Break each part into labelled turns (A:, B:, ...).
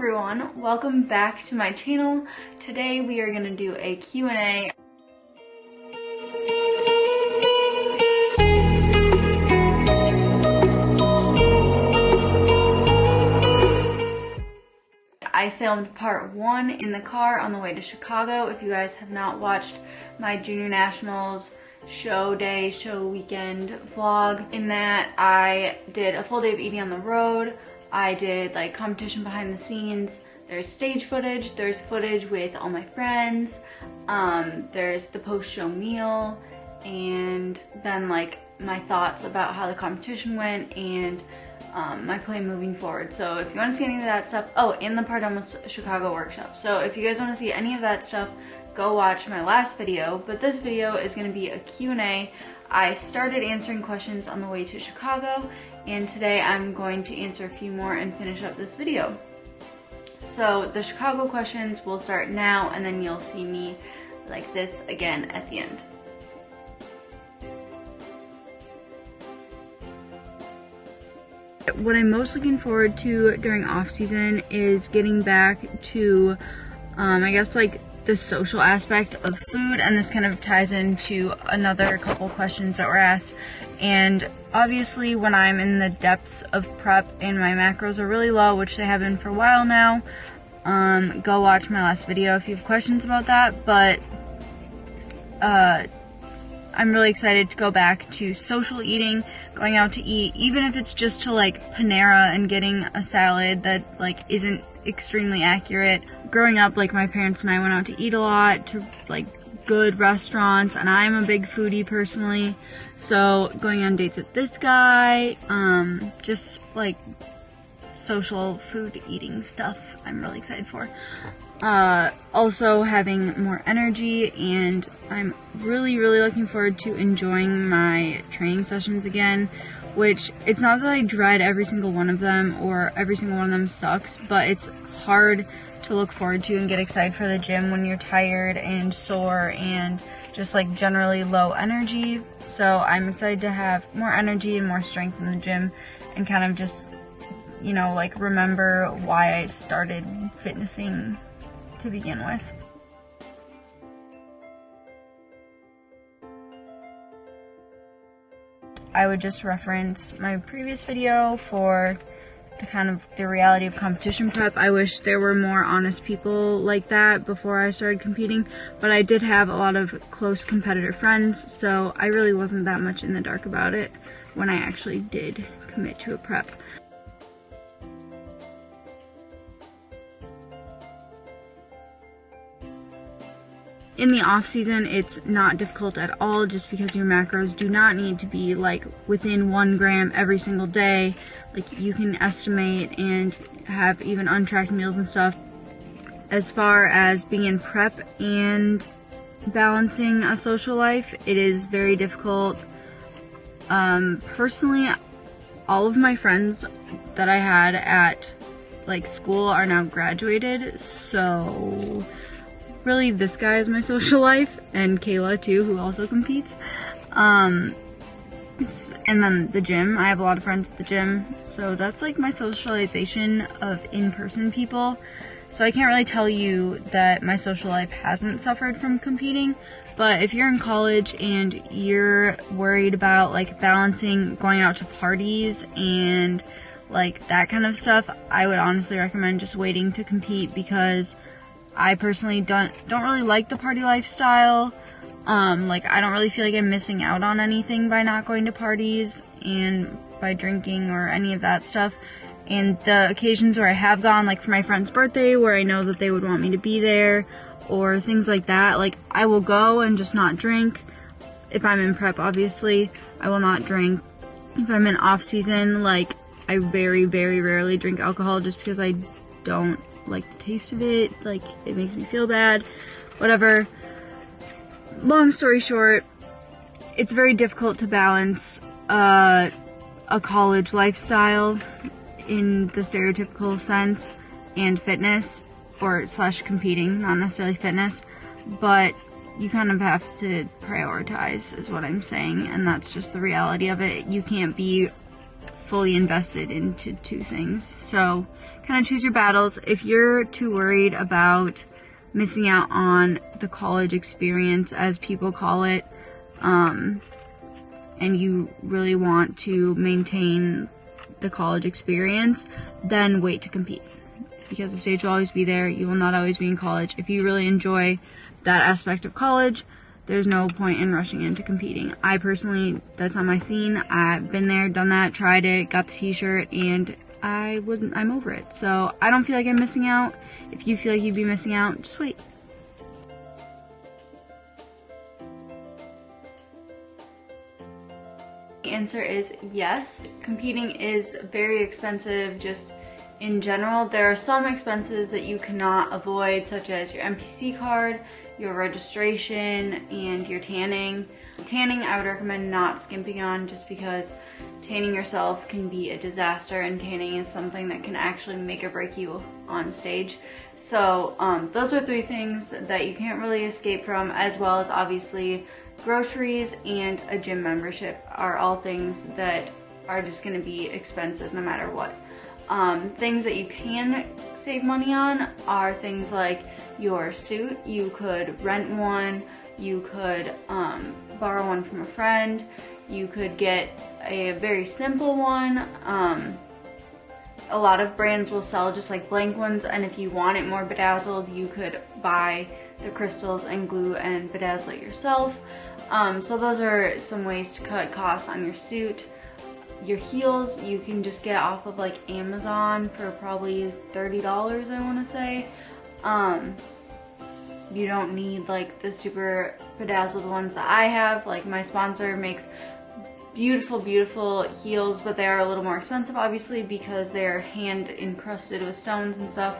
A: everyone, welcome back to my channel. Today we are going to do a Q&A. I filmed part 1 in the car on the way to Chicago. If you guys have not watched my Junior Nationals show weekend vlog, in that I did a full day of eating on the road. I did like competition behind the scenes. There's stage footage, there's footage with all my friends, there's the post-show meal, and then like my thoughts about how the competition went and my plan moving forward. So if you want to see any of that stuff, oh, and the part on the Chicago workshop. So if you guys want to see any of that stuff, go watch my last video, but this video is going to be a Q&A. I started answering questions on the way to Chicago, and today I'm going to answer a few more and finish up this video. So the Chicago questions will start now, and then you'll see me like this again at the end. What I'm most looking forward to during off season is getting back to, I guess like the social aspect of food, and this kind of ties into another couple questions that were asked. And obviously when I'm in the depths of prep and my macros are really low, which they have been for a while now, go watch my last video if you have questions about that. But I'm really excited to go back to social eating, going out to eat, even if it's just to like Panera and getting a salad that like isn't extremely accurate. Growing up, like my parents and I went out to eat a lot, to like good restaurants, and I'm a big foodie personally, so going on dates with this guy, just like social food eating stuff I'm really excited for. Also having more energy, and I'm really looking forward to enjoying my training sessions again, which it's not that I dread every single one of them or every single one of them sucks, but it's hard to look forward to and get excited for the gym when you're tired and sore and just like generally low energy. So I'm excited to have more energy and more strength in the gym, and kind of just, you know, like remember why I started fitnessing to begin with. I would just reference my previous video for the kind of the reality of competition prep. I wish there were more honest people like that before I started competing, but I did have a lot of close competitor friends, so I really wasn't that much in the dark about it when I actually did commit to a prep. In the off season, it's not difficult at all, just because your macros do not need to be like within 1 gram every single day. Like you can estimate and have even untracked meals and stuff. As far as being in prep and balancing a social life, it is very difficult. Personally, all of my friends that I had at like school are now graduated, so really this guy is my social life, and Kayla too, who also competes. And then the gym, I have a lot of friends at the gym, so that's like my socialization of in-person people. So I can't really tell you that my social life hasn't suffered from competing, but if you're in college and you're worried about like balancing going out to parties and like that kind of stuff, I would honestly recommend just waiting to compete, because I personally don't really like the party lifestyle. Like I don't really feel like I'm missing out on anything by not going to parties and by drinking or any of that stuff. And the occasions where I have gone, like for my friend's birthday, where I know that they would want me to be there, or things like that, like I will go and just not drink. If I'm in prep, obviously, I will not drink. If I'm in off season, like I very rarely drink alcohol, just because I don't like the taste of it, like it makes me feel bad, whatever. Long story short, it's very difficult to balance a college lifestyle in the stereotypical sense and fitness, or slash competing, not necessarily fitness, but you kind of have to prioritize is what I'm saying, and that's just the reality of it. You can't be fully invested into two things, so kind kind of choose your battles. If you're too worried about missing out on the college experience, as people call it, and you really want to maintain the college experience, then wait to compete, because the stage will always be there. You will not always be in college. If you really enjoy that aspect of college, there's no point in rushing into competing. I personally, that's not my scene. I've been there, done that, tried it, got the t-shirt, and I'm over it. So I don't feel like I'm missing out. If you feel like you'd be missing out, just wait. The answer is yes. Competing is very expensive just in general. There are some expenses that you cannot avoid, such as your NPC card, your registration, and your tanning. Tanning, I would recommend not skimping on, just because tanning yourself can be a disaster, and tanning is something that can actually make or break you on stage. So those are 3 things that you can't really escape from, as well as obviously groceries and a gym membership are all things that are just going to be expenses no matter what. Things that you can save money on are things like your suit. You could rent one, you could borrow one from a friend, you could get a very simple one. A lot of brands will sell just like blank ones, and if you want it more bedazzled, you could buy the crystals and glue and bedazzle it yourself. So those are some ways to cut costs on your suit. Your heels, you can just get off of like Amazon for probably $30, I want to say. You don't need like the super bedazzled ones that I have. Like my sponsor makes beautiful heels, but they are a little more expensive obviously because they're hand encrusted with stones and stuff.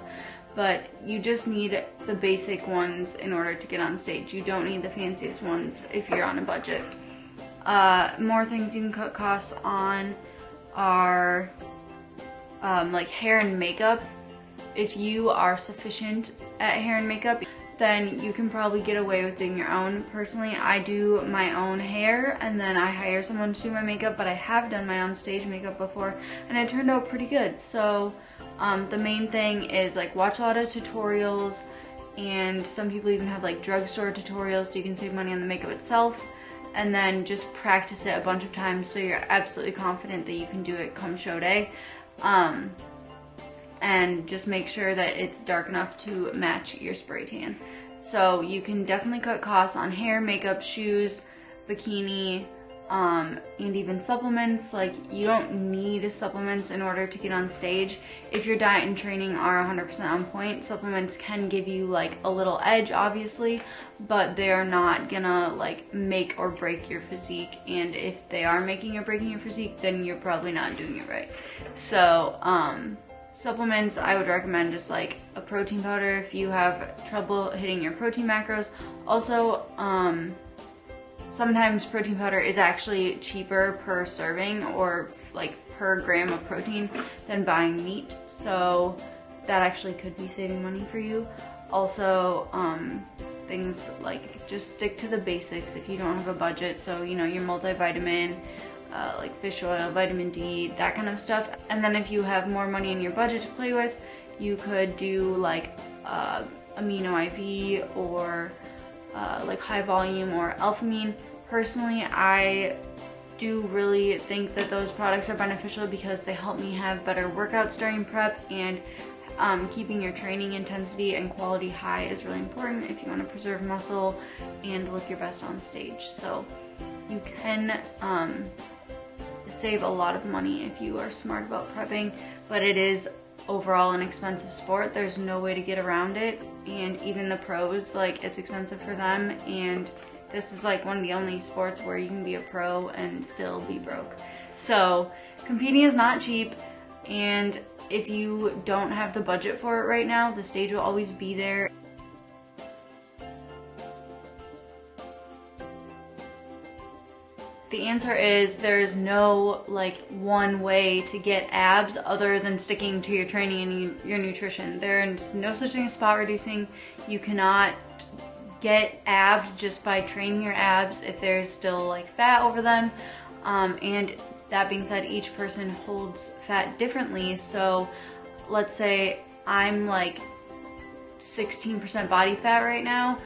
A: But you just need the basic ones in order to get on stage. You don't need the fanciest ones if you're on a budget. More things you can cut costs on are like hair and makeup. If you are sufficient at hair and makeup, then you can probably get away with doing your own. Personally, I do my own hair and then I hire someone to do my makeup, but I have done my own stage makeup before and it turned out pretty good. So the main thing is like watch a lot of tutorials, and some people even have like drugstore tutorials so you can save money on the makeup itself, and then just practice it a bunch of times so you're absolutely confident that you can do it come show day. And just make sure that it's dark enough to match your spray tan. So you can definitely cut costs on hair, makeup, shoes, bikini, and even supplements. Like you don't need supplements in order to get on stage. If your diet and training are 100% on point, supplements can give you like a little edge obviously, but they're not gonna like make or break your physique. And if they are making or breaking your physique, then you're probably not doing it right. So supplements, I would recommend just like a protein powder if you have trouble hitting your protein macros. Also, sometimes protein powder is actually cheaper per serving or like per gram of protein than buying meat. So that actually could be saving money for you. Also, things like just stick to the basics if you don't have a budget. So, you know, your multivitamin, like fish oil, vitamin D, that kind of stuff. And then if you have more money in your budget to play with, you could do like amino IV or like high volume or alphamine. Personally, I do really think that those products are beneficial because they help me have better workouts during prep, and keeping your training intensity and quality high is really important if you want to preserve muscle and look your best on stage. So you can save a lot of money if you are smart about prepping, but it is overall an expensive sport. There's no way to get around it, and even the pros, like, it's expensive for them, and this is like one of the only sports where you can be a pro and still be broke. So competing is not cheap, and if you don't have the budget for it right now, the stage will always be there. The answer is there's no like one way to get abs other than sticking to your training and your nutrition. There's no such thing as spot reducing. You cannot get abs just by training your abs if there's still like fat over them. And that being said, each person holds fat differently. So let's say I'm like 16% body fat right now,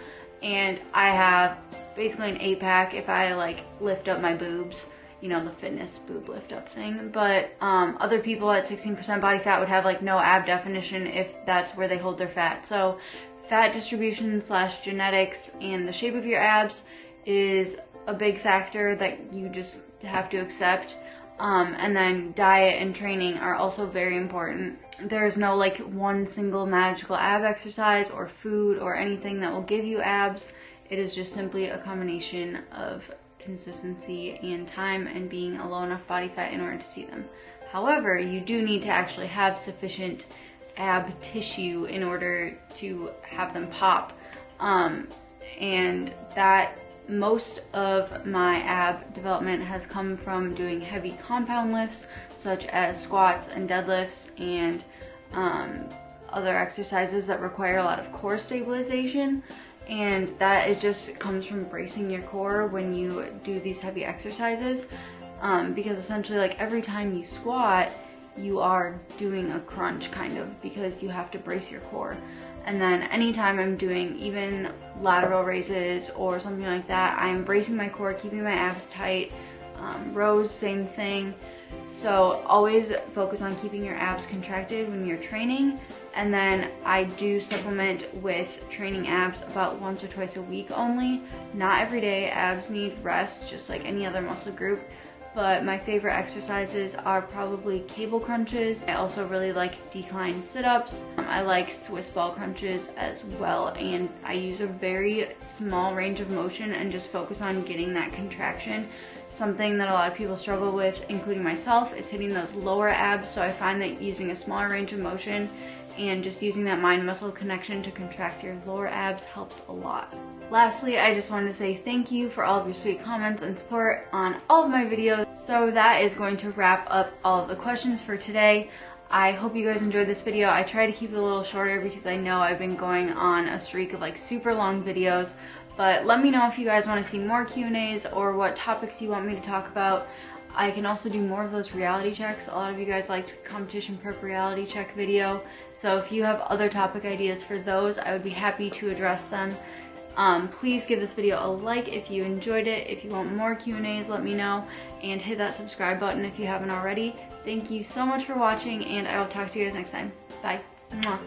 A: and I have basically an 8-pack if I like lift up my boobs, you know, the fitness boob lift up thing. But other people at 16% body fat would have like no ab definition if that's where they hold their fat. So fat distribution / genetics and the shape of your abs is a big factor that you just have to accept. And then diet and training are also very important. There's no like one single magical ab exercise or food or anything that will give you abs. It is just simply a combination of consistency and time and being a low enough body fat in order to see them. However, you do need to actually have sufficient ab tissue in order to have them pop. And that most of my ab development has come from doing heavy compound lifts such as squats and deadlifts and other exercises that require a lot of core stabilization. And that is just comes from bracing your core when you do these heavy exercises, because essentially like every time you squat you are doing a crunch kind of, because you have to brace your core. And then anytime I'm doing even lateral raises or something like that, I'm bracing my core, keeping my abs tight. Rows, same thing. So always focus on keeping your abs contracted when you're training. And then I do supplement with training abs about once or twice a week only. Not every day. Abs need rest just like any other muscle group. But my favorite exercises are probably cable crunches. I also really like decline sit-ups. I like Swiss ball crunches as well, and I use a very small range of motion and just focus on getting that contraction. Something that a lot of people struggle with, including myself, is hitting those lower abs. So I find that using a smaller range of motion and just using that mind-muscle connection to contract your lower abs helps a lot. Lastly, I just wanted to say thank you for all of your sweet comments and support on all of my videos. So that is going to wrap up all of the questions for today. I hope you guys enjoyed this video. I try to keep it a little shorter because I know I've been going on a streak of like super long videos. But let me know if you guys want to see more Q&As or what topics you want me to talk about. I can also do more of those reality checks. A lot of you guys liked competition prep reality check video. So if you have other topic ideas for those, I would be happy to address them. Please give this video a like if you enjoyed it. If you want more Q&As, let me know. And hit that subscribe button if you haven't already. Thank you so much for watching, and I will talk to you guys next time. Bye. Mwah.